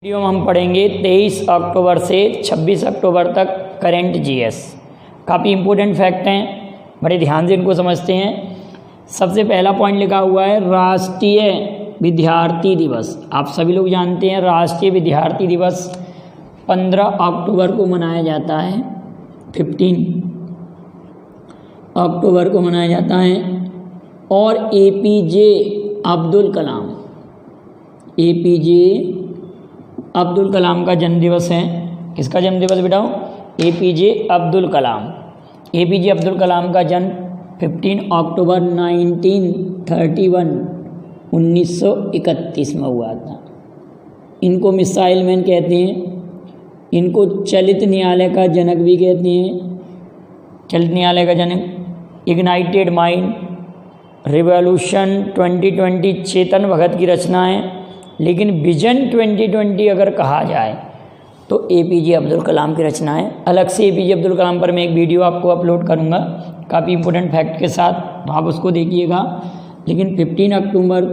Video में हम पढ़ेंगे 23 अक्टूबर से 26 अक्टूबर तक करंट जीएस। काफ़ी इम्पोर्टेंट फैक्ट हैं, बड़े ध्यान से इनको समझते हैं। सबसे पहला पॉइंट लिखा हुआ है राष्ट्रीय विद्यार्थी दिवस। आप सभी लोग जानते हैं राष्ट्रीय विद्यार्थी दिवस 15 अक्टूबर को मनाया जाता है, 15 अक्टूबर को मनाया जाता है। और एपीजे अब्दुल कलाम का जन्मदिवस है। किसका जन्मदिवस बेटा? एपीजे अब्दुल कलाम। एपीजे अब्दुल कलाम का जन्म 15 अक्टूबर 1931 में हुआ था। इनको मिसाइल मैन कहते हैं, इनको चलित न्यायालय का जनक भी कहते हैं। चलित न्यायालय का जनक, ignited mind, revolution 2020 Chetan Bhagat की रचना है। लेकिन विजन 2020 अगर कहा जाए तो एपीजे अब्दुल कलाम की रचना है। अलग से एपीजे अब्दुल कलाम पर मैं एक वीडियो आपको अपलोड करूंगा काफ़ी इंपॉर्टेंट फैक्ट के साथ, तो आप उसको देखिएगा। लेकिन 15 अक्टूबर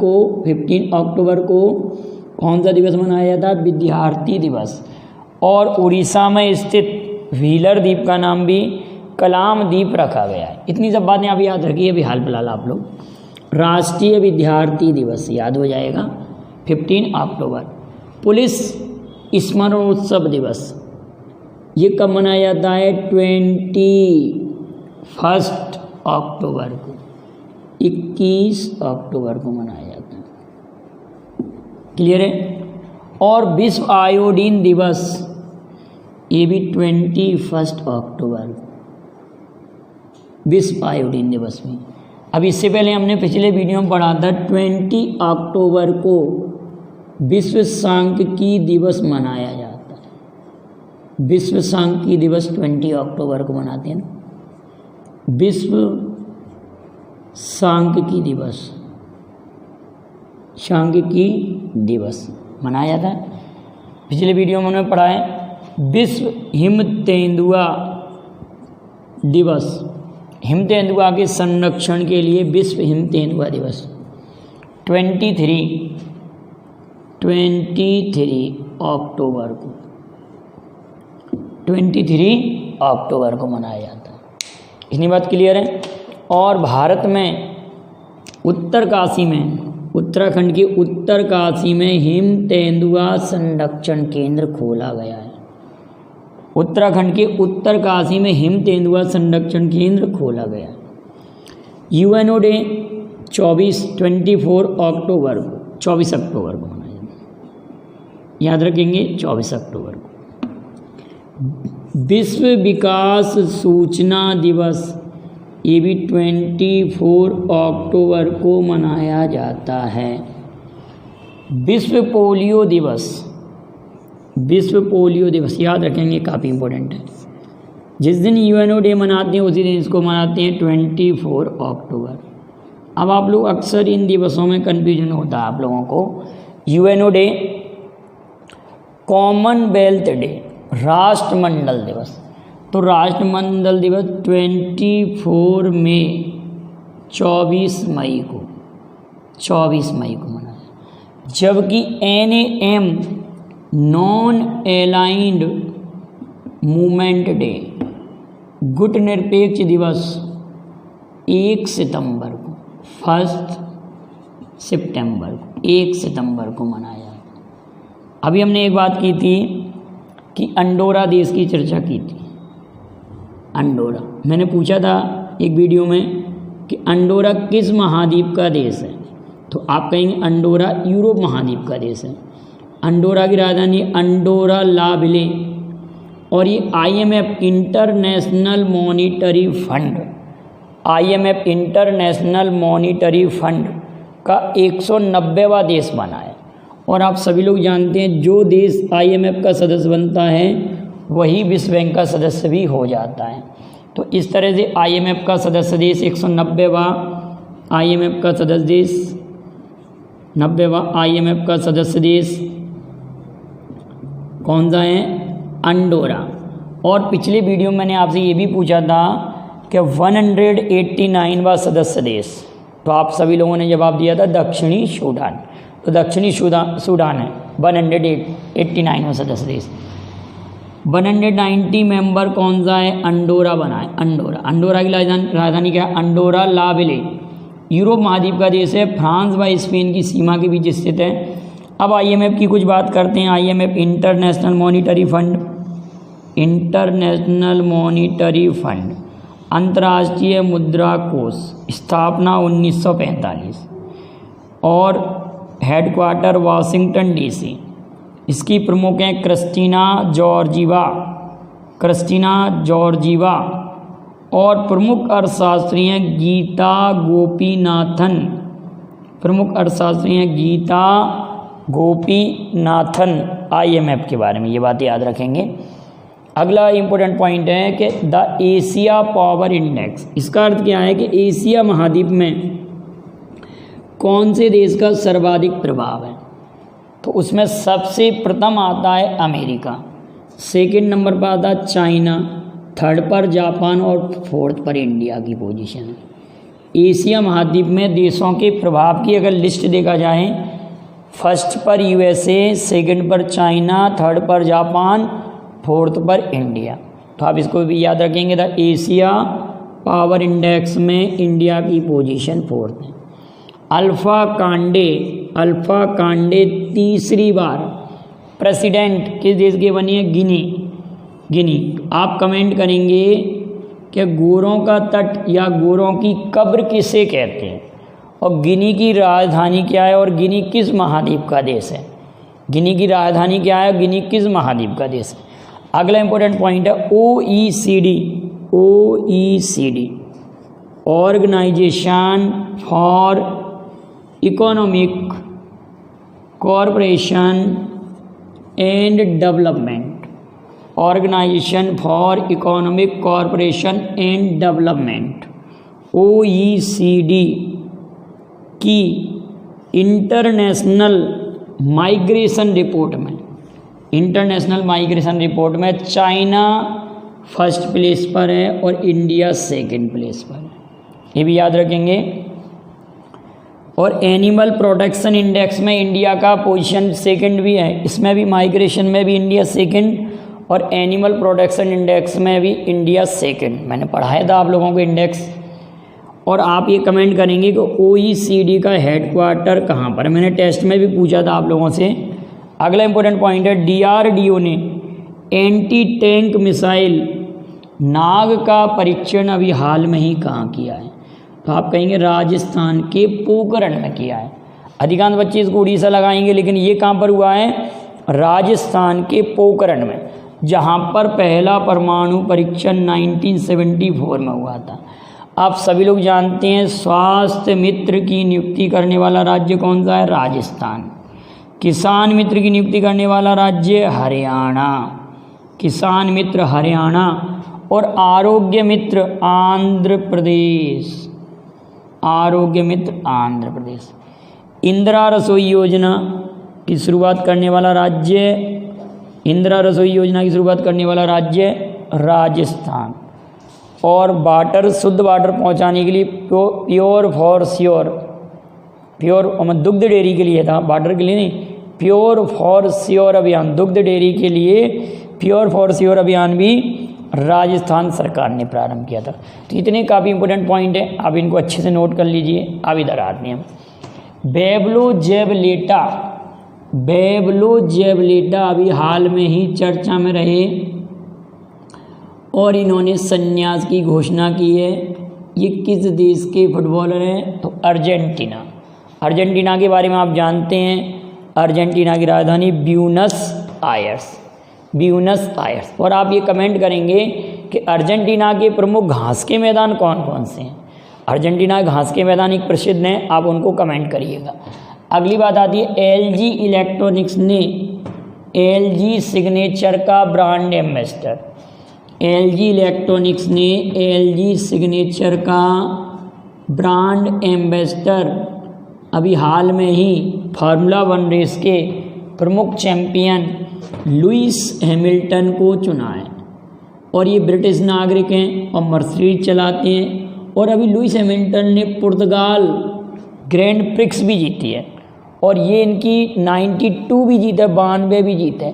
को कौन सा दिवस मनाया जाता है? विद्यार्थी दिवस। और उड़ीसा में स्थित व्हीलर द्वीप का नाम भी कलाम द्वीप रखा गया है। इतनी सब बातें आप याद रखिए। अभी हाल फिलहाल आप लोग राष्ट्रीय विद्यार्थी दिवस याद हो जाएगा 15 अक्टूबर। पुलिस स्मरणोत्सव दिवस ये कब मनाया जाता है? 21 अक्टूबर को, 21 अक्टूबर को मनाया जाता है। क्लियर है? और विश्व आयोडीन दिवस ये भी 21 अक्टूबर, विश्व आयोडीन दिवस में। अब इससे पहले हमने पिछले वीडियो में पढ़ा था 20 अक्टूबर को विश्व सांख्यिकी दिवस मनाया जाता है। विश्व सांख्यिकी दिवस 20 अक्टूबर को मनाते हैं ना, विश्व सांख्यिकी दिवस, सांख्यिकी दिवस मनाया जाता है। पिछले वीडियो में हमने पढ़ा है विश्व हिम तेंदुआ दिवस, हिम तेंदुआ के संरक्षण के लिए विश्व हिम तेंदुआ दिवस 23 अक्टूबर को, 23 अक्टूबर को मनाया जाता है। इतनी बात क्लियर है? और भारत में उत्तरकाशी में, उत्तराखंड के उत्तरकाशी में हिम तेंदुआ संरक्षण केंद्र खोला गया है। उत्तराखंड के उत्तरकाशी में हिम तेंदुआ संरक्षण केंद्र खोला गया। यूएनओ डे 24 अक्टूबर को, 24 अक्टूबर को मनाया जाता है। याद रखेंगे 24 अक्टूबर को। विश्व विकास सूचना दिवस ये भी 24 अक्टूबर को मनाया जाता है। विश्व पोलियो दिवस, विश्व पोलियो दिवस याद रखेंगे, काफ़ी इंपॉर्टेंट है। जिस दिन यूएनओ डे मनाते हैं उसी दिन इसको मनाते हैं 24 अक्टूबर। अब आप लोग अक्सर इन दिवसों में कन्फ्यूजन होता है आप लोगों को। यूएनओ डे, कॉमनवेल्थ डे, राष्ट्रमंडल दिवस। तो राष्ट्रमंडल दिवस 24 मई, 24 मई को मनाया। जबकि NAM non aligned movement day, गुट निरपेक्ष दिवस 1 सितंबर को, 1 सितंबर को मनाया। अभी हमने एक बात की थी कि अंडोरा देश की चर्चा की थी। अंडोरा, मैंने पूछा था एक वीडियो में कि अंडोरा किस महाद्वीप का देश है, तो आप कहेंगे अंडोरा यूरोप महाद्वीप का देश है। अंडोरा की राजधानी अंडोरा ला विले। और ये IMF international monetary fund, IMF international monetary fund का 190वां देश बना है। और आप सभी लोग जानते हैं जो देश IMF का सदस्य बनता है वही विश्व बैंक का सदस्य भी हो जाता है। तो इस तरह से IMF का सदस्य देश 190वां IMF का सदस्य देश, 90वां IMF का सदस्य देश कौन सा है? अंडोरा। और पिछले वीडियो में मैंने आपसे ये भी पूछा था कि 189वां सदस्य देश, तो आप सभी लोगों ने जवाब दिया था दक्षिणी सूडान। तो दक्षिणी सूडान है। 189 में सदस्य देश। 190 मेंबर कौन सा है? अंडोरा बना है। अंडोरा की राजधानी क्या है? अंडोरा ला विले। यूरोप महाद्वीप का देश है, फ्रांस व स्पेन की सीमा के बीच स्थित है। अब IMF की कुछ बात करते हैं। IMF इंटरनेशनल मॉनिटरी फंड, अंतर्राष्ट्रीय मुद्रा कोष, स्थापना 1945 और हेडक्वार्टर वाशिंगटन DC। इसकी प्रमुख हैं क्रिस्टीना जॉर्जीवा और प्रमुख अर्थशास्त्री हैं गीता गोपीनाथन। IMF के बारे में ये बात याद रखेंगे। अगला इंपॉर्टेंट पॉइंट है कि द एशिया पावर इंडेक्स। इसका अर्थ क्या है कि एशिया महाद्वीप में कौन से देश का सर्वाधिक प्रभाव है? तो उसमें सबसे प्रथम आता है अमेरिका, सेकंड नंबर पर आता है चाइना, थर्ड पर जापान और फोर्थ पर इंडिया की पोजीशन है। एशिया महाद्वीप में देशों के प्रभाव की अगर लिस्ट देखा जाए, फर्स्ट पर USA, सेकंड पर चाइना, थर्ड पर जापान, फोर्थ पर इंडिया। तो आप इसको भी याद रखेंगे। द एशिया पावर इंडेक्स में इंडिया की पोजीशन फोर्थ है। अल्फा कांडे तीसरी बार प्रेसिडेंट किस देश के बनी है? गिनी। आप कमेंट करेंगे कि गोरों का तट या गोरों की कब्र किसे कहते हैं और गिनी की राजधानी क्या है और गिनी किस महाद्वीप का देश है? गिनी की राजधानी क्या है? गिनी किस महाद्वीप का देश है? अगला इंपॉर्टेंट पॉइंट है OECD, organisation for economic corporation and development. Organisation for economic corporation and development, OECD की इंटरनेशनल माइग्रेशन रिपोर्ट में चाइना फर्स्ट प्लेस पर है और इंडिया सेकंड प्लेस पर है। ये भी याद रखेंगे। और एनिमल प्रोटेक्शन इंडेक्स में इंडिया का पोजीशन सेकंड भी है। इसमें भी माइग्रेशन में भी इंडिया सेकंड और एनिमल प्रोटेक्शन इंडेक्स में भी इंडिया सेकंड। मैंने पढ़ाया था आप लोगों को इंडेक्स। और आप ये कमेंट करेंगे कि OECD का हेडक्वार्टर कहाँ पर है? मैंने टेस्ट में भी पूछा था आप लोगों से। अगला इंपॉर्टेंट पॉइंट है DRDO ने एंटी टैंक मिसाइल नाग का परीक्षण अभी हाल में ही कहाँ किया है? तो आप कहेंगे राजस्थान के पोखरण में किया है। अधिकांश बच्चे इसको उड़ीसा लगाएंगे, लेकिन ये कहाँ पर हुआ है? राजस्थान के पोखरण में, जहाँ पर पहला परमाणु परीक्षण 1974 में हुआ था। आप सभी लोग जानते हैं स्वास्थ्य मित्र की नियुक्ति करने वाला राज्य कौन सा है? राजस्थान। किसान मित्र की नियुक्ति करने वाला राज्य हरियाणा, किसान मित्र हरियाणा। और आरोग्य मित्र आंध्र प्रदेश। इंदिरा रसोई योजना की शुरुआत करने वाला राज्य राजस्थान। और शुद्ध वाटर पहुंचाने के लिए दुग्ध डेयरी के लिए था, वाटर के लिए नहीं, प्योर फॉर श्योर अभियान, दुग्ध डेयरी के लिए प्योर फॉर श्योर अभियान भी राजस्थान सरकार ने प्रारंभ किया था। तो इतने काफ़ी इंपॉर्टेंट पॉइंट है, आप इनको अच्छे से नोट कर लीजिए। अब इधर आते हैं बेबलो जेवलेटा अभी हाल में ही चर्चा में रहे और इन्होंने संन्यास की घोषणा की है। ये किस देश के फुटबॉलर हैं? तो अर्जेंटीना के बारे में आप जानते हैं। अर्जेंटीना की राजधानी ब्यूनस आयर्स। और आप ये कमेंट करेंगे कि अर्जेंटीना के प्रमुख घास के मैदान कौन कौन से हैं? अर्जेंटीना घास के मैदान एक प्रसिद्ध हैं, आप उनको कमेंट करिएगा। अगली बात आती है LG इलेक्ट्रॉनिक्स ने LG सिग्नेचर का ब्रांड एम्बेसडर। LG इलेक्ट्रॉनिक्स ने LG सिग्नेचर का ब्रांड एम्बेसडर अभी हाल में ही फार्मूला 1 रेस के प्रमुख चैंपियन लुइस हैमिल्टन को चुना है। और ये ब्रिटिश नागरिक हैं और मर्सिडीज चलाते हैं। और अभी लुइस हैमिल्टन ने पुर्तगाल ग्रैंड प्रिक्स भी जीती है और ये इनकी 92 भी जीते, 92 भी जीते,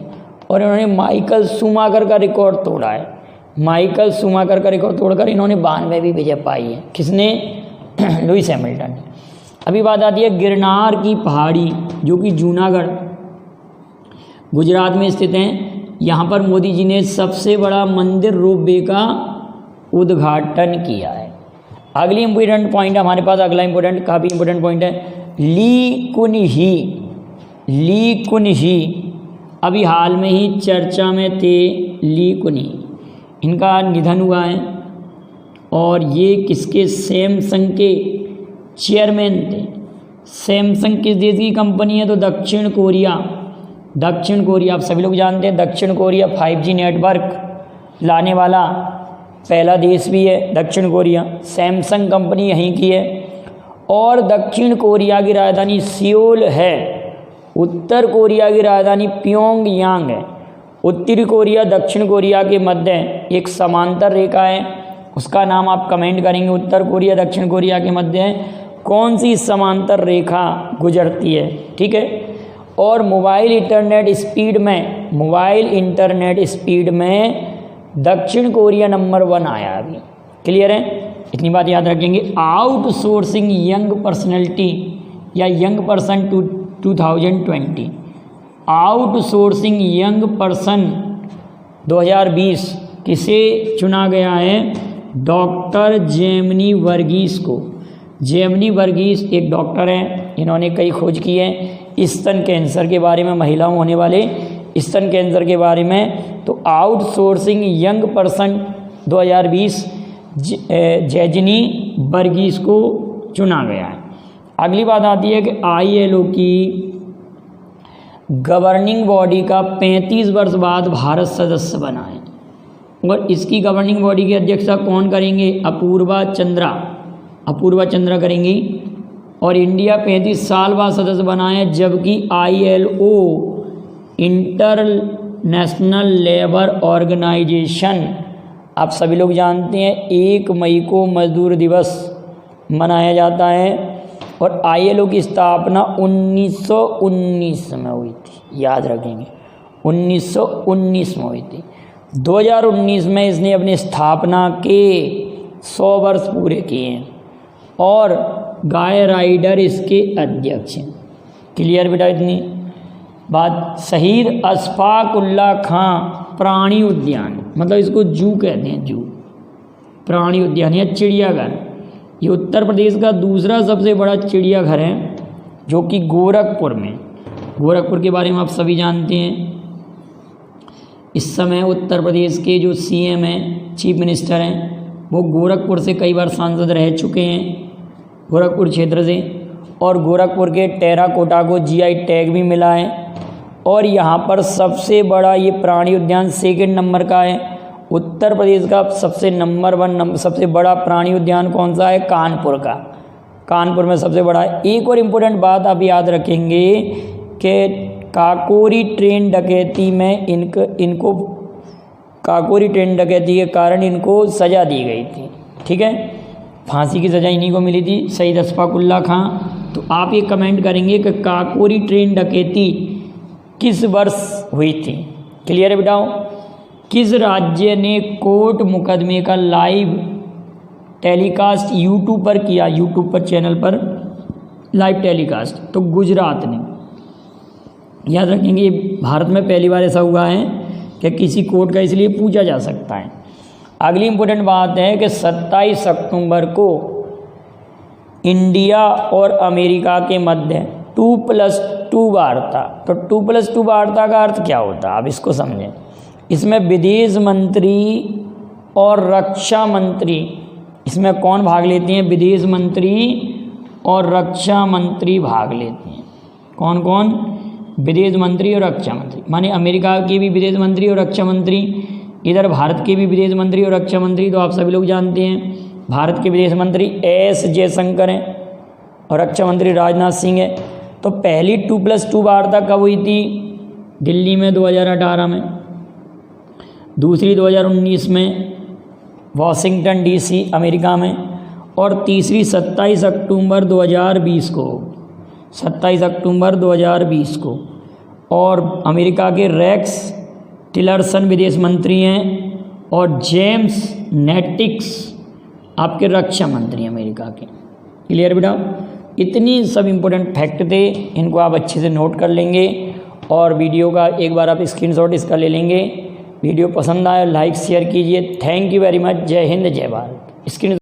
और इन्होंने माइकल शूमाकर का रिकॉर्ड तोड़ा है। माइकल शूमाकर का रिकॉर्ड तोड़कर इन्होंने 92 भी विजय पाई है। किसने? लुइस हैमिल्टन ने। अभी बात आती है गिरनार की पहाड़ी, जो कि जूनागढ़ गुजरात में स्थित हैं। यहाँ पर मोदी जी ने सबसे बड़ा मंदिर रोपवे का उद्घाटन किया है। अगली इंपॉर्टेंट पॉइंट हमारे पास, अगला इंपॉर्टेंट काफ़ी इंपॉर्टेंट पॉइंट है ली कुनही। ली कुनही अभी हाल में ही चर्चा में थे। ली कुनही, इनका निधन हुआ है और ये किसके? सैमसंग के चेयरमैन थे। सैमसंग किस देश की कंपनी है? तो दक्षिण कोरिया। दक्षिण कोरिया आप सभी लोग जानते हैं, दक्षिण कोरिया 5G नेटवर्क लाने वाला पहला देश भी है दक्षिण कोरिया। सैमसंग कंपनी यहीं की है और दक्षिण कोरिया की राजधानी सियोल है। उत्तर कोरिया की राजधानी प्योंगयांग है। उत्तरी कोरिया दक्षिण कोरिया के मध्य एक समांतर रेखा है, उसका नाम आप कमेंट करेंगे। उत्तर कोरिया दक्षिण कोरिया के मध्य कौन सी समांतर रेखा गुजरती है? ठीक है। और मोबाइल इंटरनेट स्पीड में दक्षिण कोरिया नंबर 1 आया अभी। क्लियर है? इतनी बात याद रखेंगे। आउटसोर्सिंग यंग पर्सनैलिटी या young person 2020, outsourcing young person 2020 किसे चुना गया है? डॉक्टर जेमिनी वर्गीस को। जेमिनी वर्गीस एक डॉक्टर हैं, इन्होंने कई खोज की है स्तन कैंसर के बारे में, महिलाओं होने वाले स्तन कैंसर के बारे में। तो outsourcing young person 2020 Gemini Varghese को चुना गया है। अगली बात आती है कि ILO की गवर्निंग बॉडी का 35 वर्ष बाद भारत सदस्य बना है और इसकी गवर्निंग बॉडी की अध्यक्षता कौन करेंगे? अपूर्वा चंद्रा करेंगी। और इंडिया 35 साल बाद सदस्य बना है, जबकि ILO इंटरनेशनल लेबर ऑर्गेनाइजेशन आप सभी लोग जानते हैं 1 मई को मजदूर दिवस मनाया जाता है और ILO की स्थापना 1919 में हुई थी। याद रखेंगे 1919 में हुई थी। 2019 में इसने अपनी स्थापना के 100 वर्ष पूरे किए हैं और गाय राइडर इसके अध्यक्ष हैं। क्लियर बेटा? इतनी बात। शहीद अशफाक उल्लाह खां प्राणी उद्यान, मतलब इसको जू कहते हैं, जू प्राणी उद्यान या चिड़ियाघर, ये उत्तर प्रदेश का दूसरा सबसे बड़ा चिड़ियाघर है जो कि गोरखपुर में। गोरखपुर के बारे में आप सभी जानते हैं। इस समय उत्तर प्रदेश के जो CM हैं, चीफ मिनिस्टर हैं, वो गोरखपुर से कई बार सांसद रह चुके हैं, गोरखपुर क्षेत्र से। और गोरखपुर के टेराकोटा को GI टैग भी मिला है। और यहाँ पर सबसे बड़ा ये प्राणी उद्यान 2nd नंबर का है। उत्तर प्रदेश का सबसे नंबर 1 सबसे बड़ा प्राणी उद्यान कौन सा है? कानपुर का। कानपुर में सबसे बड़ा है। एक और इम्पोर्टेंट बात आप याद रखेंगे कि काकोरी ट्रेन डकैती में इनको काकोरी ट्रेन डकैती के कारण इनको सज़ा दी गई थी। ठीक है, फांसी की सज़ा इन्हीं को मिली थी, शहीद अशफाक उल्लाह खां। तो आप ये कमेंट करेंगे कि काकोरी ट्रेन डकैती किस वर्ष हुई थी? क्लियर है बेटाओ? किस राज्य ने कोर्ट मुकदमे का लाइव टेलीकास्ट यूट्यूब पर किया? यूट्यूब पर चैनल पर लाइव टेलीकास्ट, तो गुजरात ने। याद रखेंगे भारत में पहली बार ऐसा हुआ है कि किसी कोर्ट का इसलिए पूछा जा सकता है। अगली इम्पोर्टेंट बात है कि 27 अक्टूबर को इंडिया और अमेरिका के मध्य 2+2 वार्ता। तो 2+2 वार्ता का अर्थ क्या होता है, आप इसको समझें। इसमें विदेश मंत्री और रक्षा मंत्री, इसमें कौन भाग लेते हैं? विदेश मंत्री और रक्षा मंत्री भाग लेते हैं। कौन कौन? विदेश मंत्री और रक्षा मंत्री, माने अमेरिका के भी विदेश मंत्री और रक्षा मंत्री, इधर भारत के भी विदेश मंत्री और रक्षा मंत्री। तो आप सभी लोग जानते हैं भारत के विदेश मंत्री S जयशंकर हैं और रक्षा मंत्री राजनाथ सिंह है। तो पहली 2+2 वार्ता कब हुई थी? दिल्ली में 2018 में, दूसरी 2019 में वॉशिंगटन DC अमेरिका में, और तीसरी 27 अक्टूबर 2020 को 27 अक्टूबर 2020 को। और अमेरिका के रेक्स टिलरसन विदेश मंत्री हैं और जेम्स नेटिक्स आपके रक्षा मंत्री हैं अमेरिका के। क्लियर बेटा? इतनी सब इम्पोर्टेंट फैक्ट थे, इनको आप अच्छे से नोट कर लेंगे और वीडियो का एक बार आप स्क्रीनशॉट इसका ले लेंगे। वीडियो पसंद आए लाइक शेयर कीजिए। Thank you very much. जय हिंद जय भारत। स्क्रीन